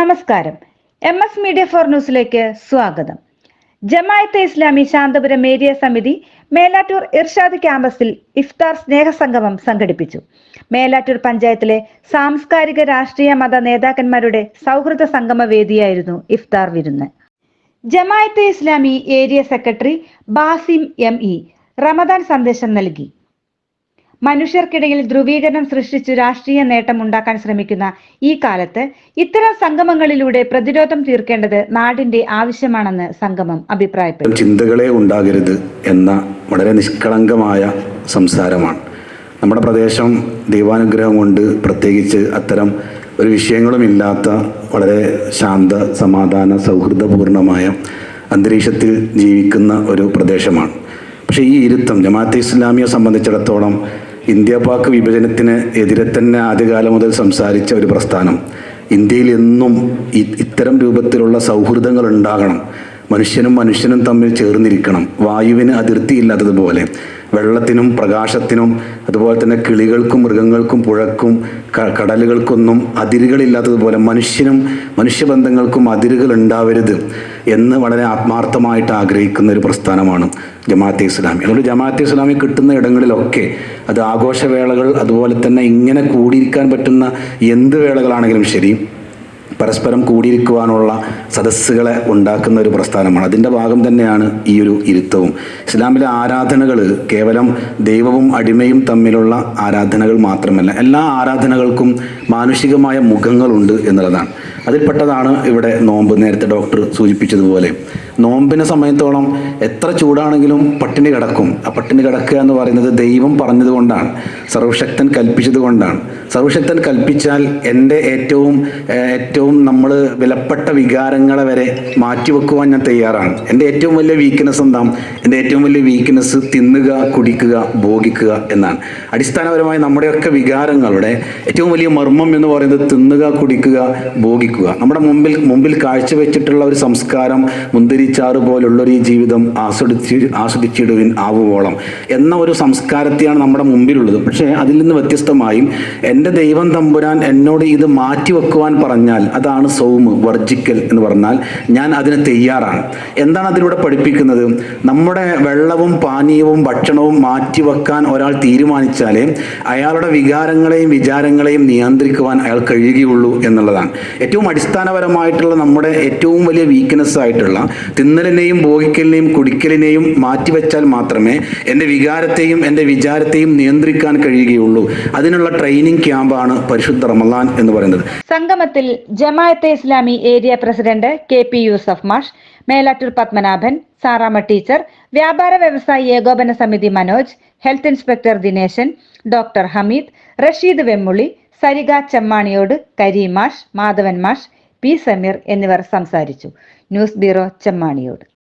നമസ്കാരം. MS media for ന്യൂസിലേക്ക് സ്വാഗതം. ജമാഅത്തെ ഇസ്ലാമി ശാന്തപുരം ഏരിയ സമിതി മേലാറ്റൂർ ഇർഷാദ് ക്യാമ്പസിൽ ഇഫ്താർ സ്നേഹസംഗമം സംഘടിപ്പിച്ചു. മേലാറ്റൂർ പഞ്ചായത്തിലെ സാംസ്കാരിക രാഷ്ട്രീയ മത നേതാക്കന്മാരുടെ സൗഹൃദ സംഗമ വേദിയായിരുന്നു ഇഫ്താർ വിരുന്ന്. Jamaat-e Islami area secretary Basim ME Ramadan സന്ദേശം നൽകി. മനുഷ്യർക്കിടയിൽ ധ്രുവീകരണം സൃഷ്ടിച്ചു രാഷ്ട്രീയ നേട്ടം ഉണ്ടാക്കാൻ ശ്രമിക്കുന്ന ഈ കാലത്ത് ഇത്തരം സംഗമങ്ങളിലൂടെ പ്രതിരോധം തീർക്കേണ്ടത് നാടിന്റെ ആവശ്യമാണെന്ന് സംഗമം അഭിപ്രായപ്പെട്ടു. ചിന്തകളെ ഉണ്ടാകരുത് എന്ന വളരെ നിഷ്കളങ്കമായ സംസാരമാണ്. നമ്മുടെ പ്രദേശം ദൈവാനുഗ്രഹം കൊണ്ട് പ്രത്യേകിച്ച് അത്തരം ഒരു വിഷയങ്ങളുമില്ലാത്ത വളരെ ശാന്ത സമാധാന സൗഹൃദപൂർണമായ അന്തരീക്ഷത്തിൽ ജീവിക്കുന്ന ഒരു പ്രദേശമാണ്. പക്ഷേ ഈ ഇരുത്തം ജമാഅത്തെ ഇസ്ലാമിയെ സംബന്ധിച്ചിടത്തോളം ഇന്ത്യ പാക് വിഭജനത്തിന് എതിരെ തന്നെ ആദ്യകാലം മുതൽ സംസാരിച്ച ഒരു പ്രസ്ഥാനം, ഇന്ത്യയിൽ എന്നും ഇത്തരം രൂപത്തിലുള്ള സൗഹൃദങ്ങൾ ഉണ്ടാകണം, മനുഷ്യനും തമ്മിൽ ചേർന്നിരിക്കണം, വായുവിന് അതിർത്തിയില്ലാത്തതുപോലെ വെള്ളത്തിനും പ്രകാശത്തിനും അതുപോലെ തന്നെ കിളികൾക്കും മൃഗങ്ങൾക്കും പുഴക്കും കടലുകൾക്കൊന്നും അതിരുകളില്ലാത്തതുപോലെ മനുഷ്യബന്ധങ്ങൾക്കും അതിരുകൾ ഉണ്ടാവരുത് എന്ന് വളരെ ആത്മാർത്ഥമായിട്ട് ആഗ്രഹിക്കുന്ന ഒരു പ്രസ്ഥാനമാണ് ജമാഅത്തെ ഇസ്ലാമി. അതുകൊണ്ട് ജമാഅത്തെ ഇസ്ലാമി കിട്ടുന്ന ഇടങ്ങളിലൊക്കെ അത് ആഘോഷവേളകൾ അതുപോലെ തന്നെ ഇങ്ങനെ കൂടിയിരിക്കാൻ പറ്റുന്ന എന്ത് വേളകളാണെങ്കിലും ശരി പരസ്പരം കൂടിയിരിക്കുവാനുള്ള സദസ്സുകളെ ഉണ്ടാക്കുന്ന ഒരു പ്രസ്ഥാനമാണ്. അതിൻ്റെ ഭാഗം തന്നെയാണ് ഈ ഒരു ഇരുത്തവും. ഇസ്ലാമിലെ ആരാധനകൾ കേവലം ദൈവവും അടിമയും തമ്മിലുള്ള ആരാധനകൾ മാത്രമല്ല, എല്ലാ ആരാധനകൾക്കും മാനുഷികമായ മുഖങ്ങളുണ്ട് എന്നുള്ളതാണ്. അതിൽപ്പെട്ടതാണ് ഇവിടെ നോമ്പ്. നേരത്തെ ഡോക്ടർ സൂചിപ്പിച്ചതുപോലെ നോമ്പിനെ സമയത്തോളം എത്ര ചൂടാണെങ്കിലും പട്ടിണി കിടക്കും. ആ പട്ടിണി കിടക്കുക എന്ന് പറയുന്നത് ദൈവം പറഞ്ഞതുകൊണ്ടാണ്, സർവശക്തൻ കൽപ്പിച്ചത് കൊണ്ടാണ്. സർവശക്തൻ കൽപ്പിച്ചാൽ എൻ്റെ ഏറ്റവും നമ്മൾ വിലപ്പെട്ട വികാരങ്ങളെ വരെ മാറ്റിവെക്കുവാൻ ഞാൻ തയ്യാറാണ്. എൻ്റെ ഏറ്റവും വലിയ വീക്ക്നെസ് എന്താ? എൻ്റെ ഏറ്റവും വലിയ വീക്ക്നെസ് തിന്നുക, കുടിക്കുക, ഭോഗിക്കുക എന്നാണ്. അടിസ്ഥാനപരമായി നമ്മുടെയൊക്കെ വികാരങ്ങളുടെ ഏറ്റവും വലിയ മർമ്മം എന്ന് പറയുന്നത് തിന്നുക, കുടിക്കുക, ഭോഗിക്കുക. നമ്മുടെ മുമ്പിൽ കാഴ്ചവെച്ചിട്ടുള്ള ഒരു സംസ്കാരം, മുന്തിരിച്ചാറ് പോലുള്ളൊരു ഈ ജീവിതം ആസ്വദിച്ചിടുവിൻ ആവുവോളം എന്ന ഒരു സംസ്കാരത്തെയാണ് നമ്മുടെ മുമ്പിലുള്ളത്. പക്ഷേ അതിൽ നിന്ന് വ്യത്യസ്തമായും എൻ്റെ ദൈവം തമ്പുരാൻ എന്നോട് ഇത് മാറ്റിവെക്കുവാൻ പറഞ്ഞാൽ അതാണ് സൗമ്, വർജിക്കൽ എന്ന് പറഞ്ഞാൽ ഞാൻ അതിന് തയ്യാറാണ്. എന്താണ് അതിലൂടെ പഠിപ്പിക്കുന്നത്? നമ്മുടെ വെള്ളവും പാനീയവും ഭക്ഷണവും മാറ്റിവെക്കാൻ ഒരാൾ തീരുമാനിച്ചാലേ അയാളുടെ വികാരങ്ങളെയും വിചാരങ്ങളെയും നിയന്ത്രിക്കുവാൻ അയാൾ കഴിയുകയുള്ളൂ എന്നുള്ളതാണ്. ഏറ്റവും അടിസ്ഥാനപരമായിട്ടുള്ള നമ്മുടെ ഏറ്റവും വലിയ വീക്ക്നെസ് ആയിട്ടുള്ള തിന്നലിനെയും ഭോഗിക്കലിനെയും കുടിക്കലിനെയും മാറ്റിവെച്ചാൽ മാത്രമേ എൻ്റെ വികാരത്തെയും എൻ്റെ വിചാരത്തെയും നിയന്ത്രിക്കാൻ കഴിയുകയുള്ളൂ. അതിനുള്ള ട്രെയിനിങ് ക്യാമ്പാണ് പരിശുദ്ധ റമദാൻ എന്ന് പറയുന്നത്. സംഗമത്തിൽ Jamaat-e Islami area president KP Yusuf മാഷ്, മേലാറ്റൂർ പത്മനാഭൻ, സാറാമ ടീച്ചർ, വ്യാപാര വ്യവസായി ഏകോപന സമിതി Manoj, health inspector Dineshan, doctor Hameed, Rasheed Vemmuli, Sarika Chemmaniyode, Kareem മാഷ്, മാധവൻ മാഷ്, P. സമീർ എന്നിവർ സംസാരിച്ചു. News bureau, Chemmaniyode.